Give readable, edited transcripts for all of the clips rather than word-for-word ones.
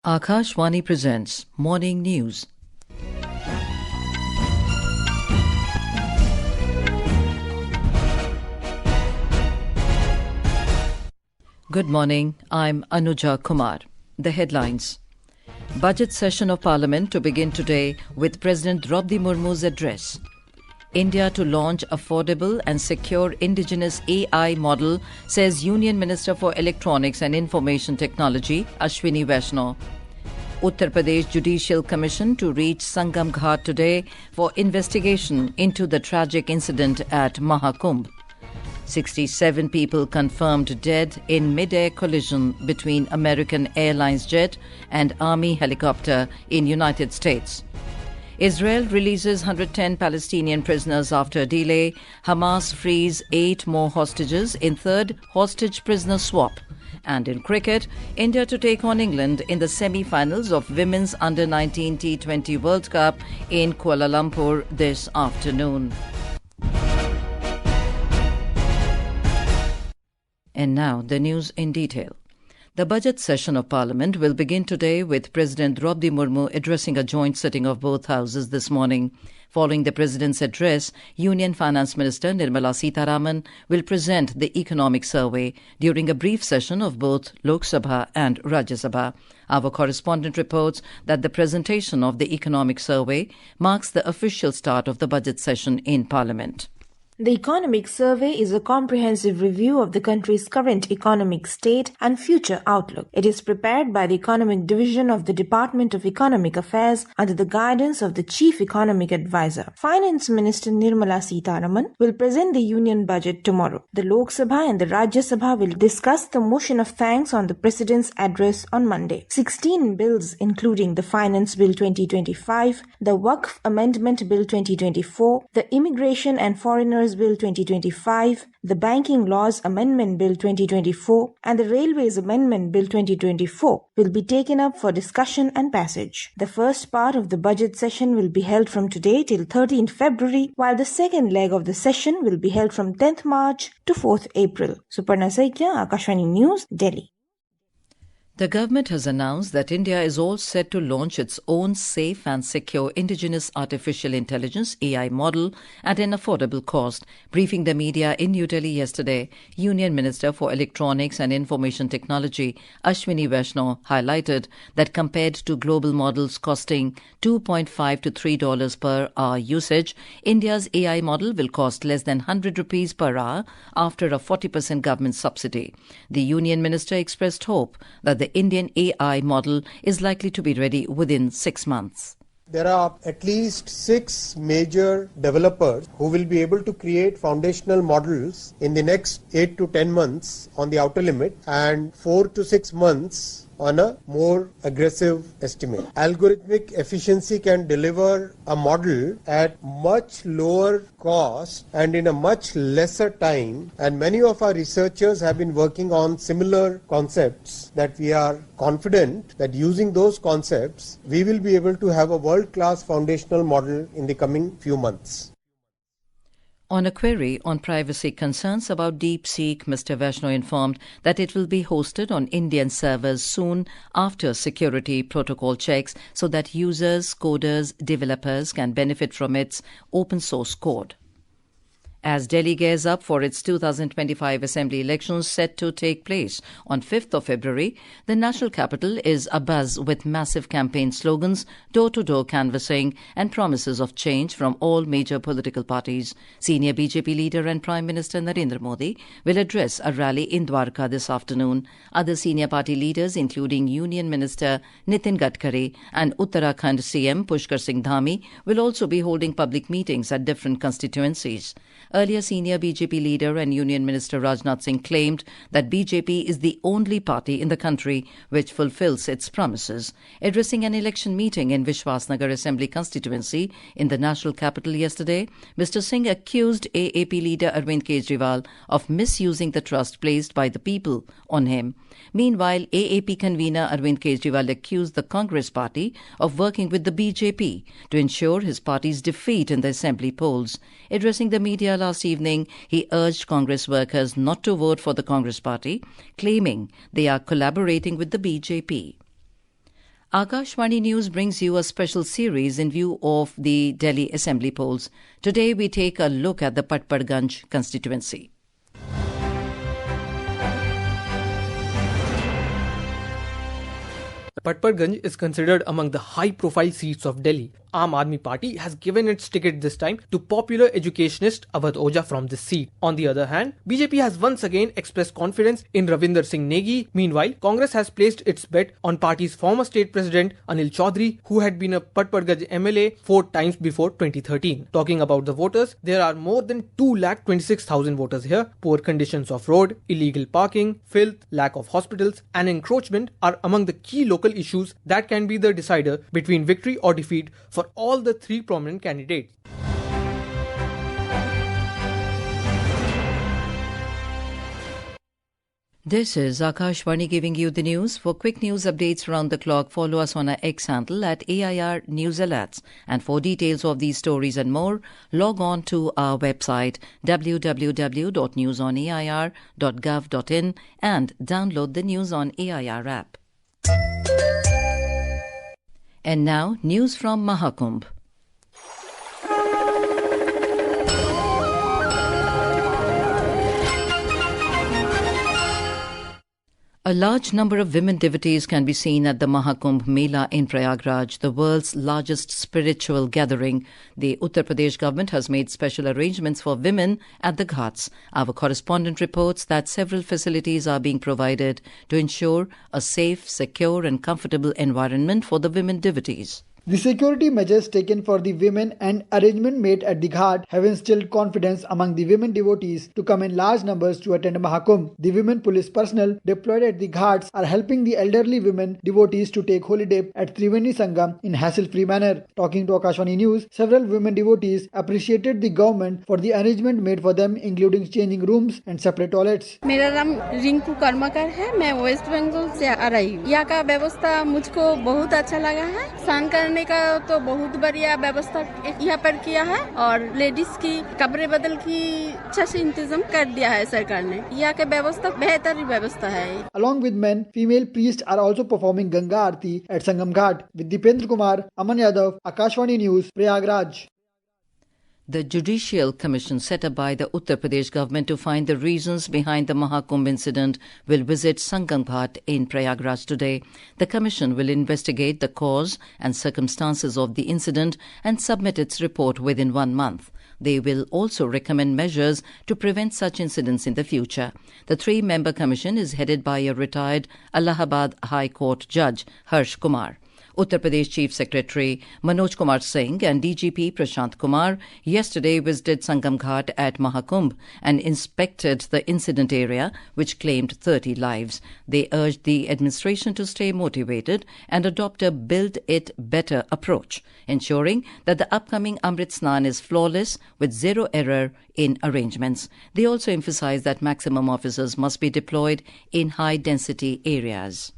Akashvani presents Morning News. Good morning, I'm Anuja Kumar. The headlines. Budget session of Parliament to begin today with President Droupadi Murmu's address. India to launch affordable and secure Indigenous AI model, says Union Minister for Electronics and Information Technology, Ashwini Vaishnaw. Uttar Pradesh Judicial Commission to reach Sangam Ghat today for investigation into the tragic incident at Mahakumbh. 67 people confirmed dead in mid-air collision between American Airlines jet and Army helicopter in United States. Israel releases 110 Palestinian prisoners after a delay. Hamas frees 8 more hostages in third hostage prisoner swap. And in cricket, India to take on England in the semi-finals of Women's Under-19 T20 World Cup in Kuala Lumpur this afternoon. And now the news in detail. The budget session of Parliament will begin today with President Droupadi Murmu addressing a joint sitting of both houses this morning. Following the President's address, Union Finance Minister Nirmala Sitharaman will present the economic survey during a brief session of both Lok Sabha and Rajya Sabha. Our correspondent reports that the presentation of the economic survey marks the official start of the budget session in Parliament. The economic survey is a comprehensive review of the country's current economic state and future outlook. It is prepared by the Economic Division of the Department of Economic Affairs under the guidance of the Chief Economic Advisor. Finance Minister Nirmala Sitharaman will present the Union Budget tomorrow. The Lok Sabha and the Rajya Sabha will discuss the motion of thanks on the President's address on Monday. 16 bills, including the Finance Bill 2025, the Waqf Amendment Bill 2024, the Immigration and Foreigners Bill 2025, the Banking Laws Amendment Bill 2024 and the Railways Amendment Bill 2024 will be taken up for discussion and passage. The first part of the budget session will be held from today till 13th February, while the second leg of the session will be held from 10th March to 4th April. Suparna Saikya, Akashvani News, Delhi. The government has announced that India is all set to launch its own safe and secure Indigenous Artificial Intelligence AI model at an affordable cost. Briefing the media in New Delhi yesterday, Union Minister for Electronics and Information Technology, Ashwini Vaishnaw, highlighted that compared to global models costing $2.5 to $3 per hour usage, India's AI model will cost less than 100 rupees per hour after a 40% government subsidy. The Union Minister expressed hope that the Indian AI model is likely to be ready within 6 months. There are at least 6 major developers who will be able to create foundational models in the next 8 to 10 months on the outer limit and 4 to 6 months on a more aggressive estimate. Algorithmic efficiency can deliver a model at much lower cost and in a much lesser time, and many of our researchers have been working on similar concepts that we are confident that using those concepts we will be able to have a world-class foundational model in the coming few months. On a query on privacy concerns about DeepSeek, Mr. Vaishnaw informed that it will be hosted on Indian servers soon after security protocol checks so that users, coders, developers can benefit from its open source code. As Delhi gears up for its 2025 Assembly elections set to take place on 5th of February, the national capital is abuzz with massive campaign slogans, door-to-door canvassing and promises of change from all major political parties. Senior BJP leader and Prime Minister Narendra Modi will address a rally in Dwarka this afternoon. Other senior party leaders, including Union Minister Nitin Gadkari and Uttarakhand CM Pushkar Singh Dhami, will also be holding public meetings at different constituencies. Earlier, senior BJP leader and Union Minister Rajnath Singh claimed that BJP is the only party in the country which fulfills its promises. Addressing an election meeting in Vishwasnagar Assembly constituency in the national capital yesterday, Mr. Singh accused AAP leader Arvind Kejriwal of misusing the trust placed by the people on him. Meanwhile, AAP convener Arvind Kejriwal accused the Congress party of working with the BJP to ensure his party's defeat in the assembly polls. Addressing the media last evening, he urged Congress workers not to vote for the Congress party, claiming they are collaborating with the BJP. Akashvani News brings you a special series in view of the Delhi Assembly polls. Today we take a look at the Patparganj constituency. Patparganj is considered among the high-profile seats of Delhi. Aam Aadmi Party has given its ticket this time to popular educationist Awadh Oja from this seat. On the other hand, BJP has once again expressed confidence in Ravinder Singh Negi. Meanwhile, Congress has placed its bet on party's former state president Anil Chaudhary, who had been a Patparganj MLA 4 times before 2013. Talking about the voters, there are more than 226,000 voters here. Poor conditions of road, illegal parking, filth, lack of hospitals and encroachment are among the key local issues that can be the decider between victory or defeat for all the 3 prominent candidates. This is Akashvani giving you the news. For quick news updates around the clock, follow us on our X handle at AIR News Alerts. And for details of these stories and more, log on to our website www.newsonair.gov.in and download the News on AIR app. And now, news from Mahakumbh. A large number of women devotees can be seen at the Mahakumbh Mela in Prayagraj, the world's largest spiritual gathering. The Uttar Pradesh government has made special arrangements for women at the Ghats. Our correspondent reports that several facilities are being provided to ensure a safe, secure and comfortable environment for the women devotees. The security measures taken for the women and arrangement made at the Ghat have instilled confidence among the women devotees to come in large numbers to attend Mahakumbh. The women police personnel deployed at the Ghats are helping the elderly women devotees to take holy dip at Triveni Sangam in hassle-free manner. Talking to Akashvani News, several women devotees appreciated the government for the arrangement made for them, including changing rooms and separate toilets. मेरा नाम रिंकू कर्मकर है, मैं waste Bengal से आ रही हूँ। यहाँ का व्यवस्था मुझको बहुत अच्छा लगा है। स्नान करने का तो बहुत बढ़िया व्यवस्था यहाँ पर किया है और लेडीज की कपड़े बदल की अच्छा से इंतजाम कर दिया है सरकार ने। यहाँ के व्यवस्था बेहतर व्यवस्था है। Along with men, female priests are also performing Ganga Aarti at Sangam Ghat. With Dipendra Kumar, Aman Yadav, Akashvani News, Prayagraj. The Judicial Commission set up by the Uttar Pradesh government to find the reasons behind the Mahakumbh incident will visit Sangam Ghat in Prayagraj today. The commission will investigate the cause and circumstances of the incident and submit its report within 1 month. They will also recommend measures to prevent such incidents in the future. The 3-member commission is headed by a retired Allahabad High Court judge, Harsh Kumar. Uttar Pradesh Chief Secretary Manoj Kumar Singh and DGP Prashant Kumar yesterday visited Sangam Ghat at Mahakumbh and inspected the incident area, which claimed 30 lives. They urged the administration to stay motivated and adopt a build it better approach, ensuring that the upcoming Amrit Snan is flawless with zero error in arrangements. They also emphasized that maximum officers must be deployed in high density areas.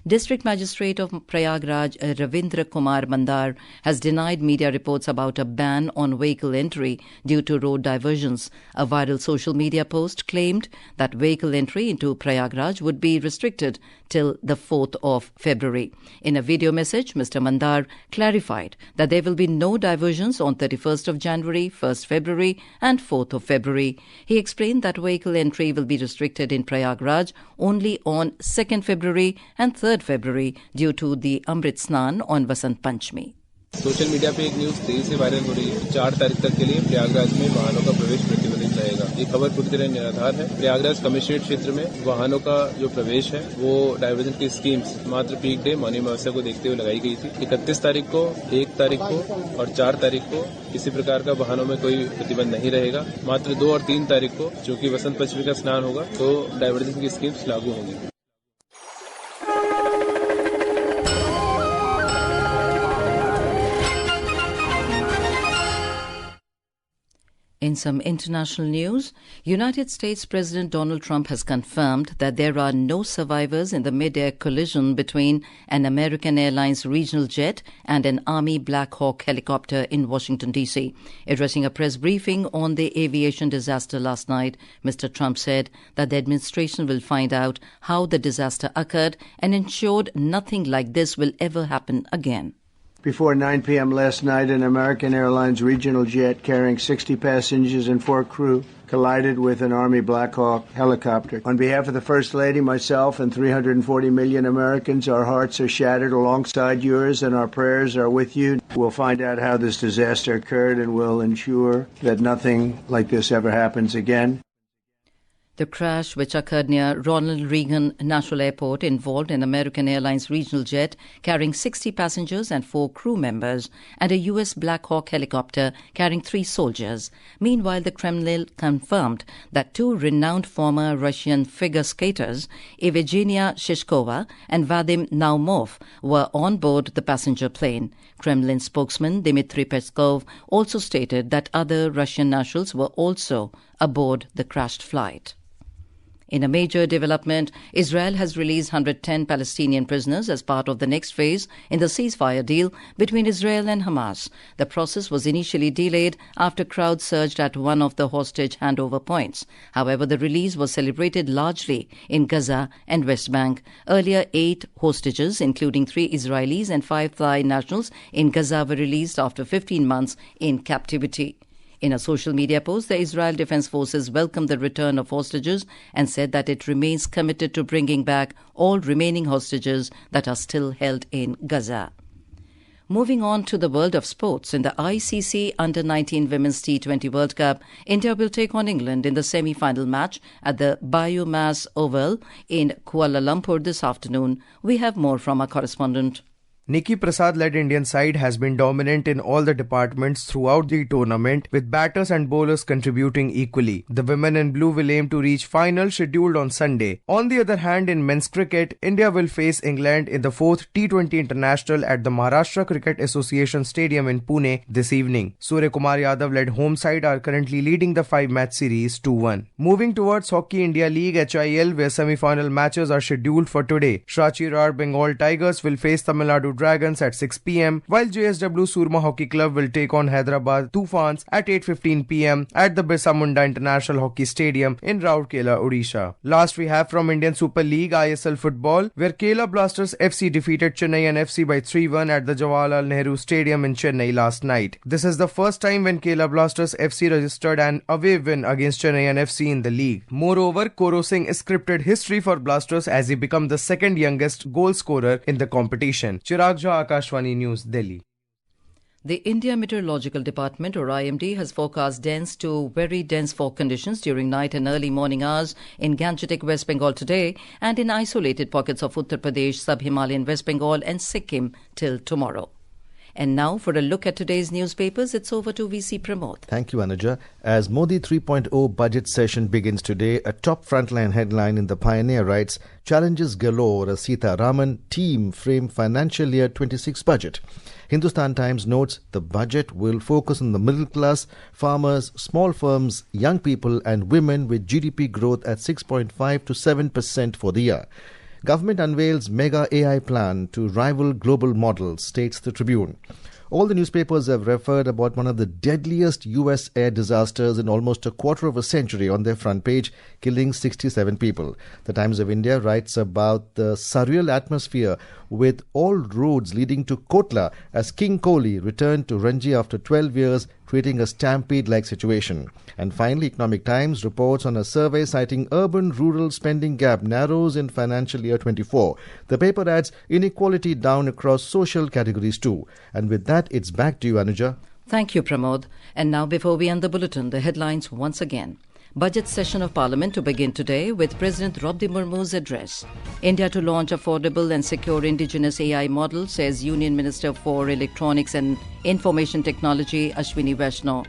District Magistrate of Prayagraj Ravindra Kumar Mandar has denied media reports about a ban on vehicle entry due to road diversions. A viral social media post claimed that vehicle entry into Prayagraj would be restricted till the 4th of February. In a video message, Mr. Mandar clarified that there will be no diversions on 31st of January, 1st February and 4th of February. He explained that vehicle entry will be restricted in Prayagraj only on 2nd February and 3rd February due to the Amrit Snan on Vasant Panchami. Social media पे एक news तेजी से viral हो रही है। 4 तारीख तक के लिए प्रयागराज में वाहनों का प्रवेश प्रतिबंधित रहेगा। ये खबर पूरी तरह निराधार है। प्रयागराज कमिश्नरेट क्षेत्र में वाहनों का जो प्रवेश है वो डाइवर्जन की स्कीम्स मात्र पीक डे मौनी अमावस्या को देखते हुए लगाई गई थी। 31 तारीख को, 1 तारीख को और 4 तारीख को किसी प्रकार का वाहनों में कोई प्रतिबंध नहीं रहेगा। मात्र 2 और 3 तारीख को, जो कि वसंत पंचमी का स्नान होगा, तो डाइवर्जन की स्कीम्स लागू होंगी। In some international news, United States President Donald Trump has confirmed that there are no survivors in the mid-air collision between an American Airlines regional jet and an Army Black Hawk helicopter in Washington, D.C. Addressing a press briefing on the aviation disaster last night, Mr. Trump said that the administration will find out how the disaster occurred and ensured nothing like this will ever happen again. Before 9 p.m. last night, an American Airlines regional jet carrying 60 passengers and 4 crew collided with an Army Black Hawk helicopter. On behalf of the First Lady, myself, and 340 million Americans, our hearts are shattered alongside yours and our prayers are with you. We'll find out how this disaster occurred and we'll ensure that nothing like this ever happens again. The crash, which occurred near Ronald Reagan National Airport, involved an American Airlines regional jet carrying 60 passengers and 4 crew members and a U.S. Black Hawk helicopter carrying 3 soldiers. Meanwhile, the Kremlin confirmed that 2 renowned former Russian figure skaters, Evgenia Shishkova and Vadim Naumov, were on board the passenger plane. Kremlin spokesman Dmitry Peskov also stated that other Russian nationals were also aboard the crashed flight. In a major development, Israel has released 110 Palestinian prisoners as part of the next phase in the ceasefire deal between Israel and Hamas. The process was initially delayed after crowds surged at one of the hostage handover points. However, the release was celebrated largely in Gaza and West Bank. Earlier, 8 hostages, including 3 Israelis and 5 Thai nationals in Gaza, were released after 15 months in captivity. In a social media post, the Israel Defense Forces welcomed the return of hostages and said that it remains committed to bringing back all remaining hostages that are still held in Gaza. Moving on to the world of sports, in the ICC Under-19 Women's T20 World Cup, India will take on England in the semi-final match at the Biomass Oval in Kuala Lumpur this afternoon. We have more from our correspondent. Nikki Prasad-led Indian side has been dominant in all the departments throughout the tournament, with batters and bowlers contributing equally. The women in blue will aim to reach final scheduled on Sunday. On the other hand, in men's cricket, India will face England in the 4th T20 International at the Maharashtra Cricket Association Stadium in Pune this evening. Surya Kumar Yadav-led home side are currently leading the 5-match series 2-1. Moving towards Hockey India League HIL, where semi-final matches are scheduled for today. Shachirar Bengal Tigers will face Tamil Nadu Dragons at 6 p.m, while JSW Surma Hockey Club will take on Hyderabad Tufans at 8:15 p.m. at the Birsa Munda International Hockey Stadium in Rourkela, Odisha. Last we have from Indian Super League ISL Football, where Kerala Blasters FC defeated Chennaiyin FC by 3-1 at the Jawaharlal Nehru Stadium in Chennai last night. This is the first time when Kerala Blasters FC registered an away win against Chennaiyin FC in the league. Moreover, Koro Singh scripted history for Blasters as he became the second youngest goal scorer in the competition. Chirag Jha, Akashvani News, Delhi. The India Meteorological Department, or IMD, has forecast dense to very dense fog conditions during night and early morning hours in Gangetic, West Bengal today and in isolated pockets of Uttar Pradesh, Sub-Himalayan West Bengal and Sikkim till tomorrow. And now, for a look at today's newspapers, it's over to VC Pramod. Thank you, Anuja. As Modi 3.0 budget session begins today, a top frontline headline in the Pioneer writes, Challenges galore as Sita Raman team frame financial year 26 budget. Hindustan Times notes the budget will focus on the middle class, farmers, small firms, young people and women with GDP growth at 6.5 to 7% for the year. Government unveils mega AI plan to rival global models, states the Tribune. All the newspapers have referred about one of the deadliest US air disasters in almost a quarter of a century on their front page, killing 67 people. The Times of India writes about the surreal atmosphere with all roads leading to Kotla as King Kohli returned to Ranji after 12 years, creating a stampede-like situation. And finally, Economic Times reports on a survey citing urban-rural spending gap narrows in financial year 24. The paper adds inequality down across social categories too. And with that, it's back to you, Anuja. Thank you, Pramod. And now, before we end the bulletin, the headlines once again. Budget session of Parliament to begin today with President Droupadi Murmu's address. India to launch affordable and secure Indigenous AI model, says Union Minister for Electronics and Information Technology Ashwini Vaishnaw.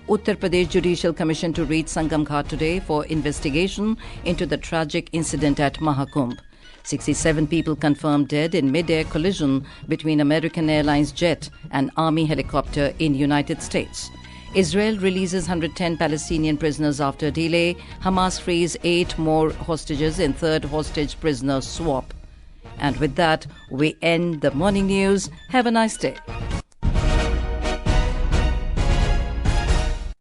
Uttar Pradesh Judicial Commission to reach Sangam Ghat today for investigation into the tragic incident at Mahakumbh. 67 people confirmed dead in mid-air collision between American Airlines jet and Army helicopter in United States. Israel releases 110 Palestinian prisoners after delay. Hamas frees 8 more hostages in third hostage prisoner swap. And with that, we end the morning news. Have a nice day.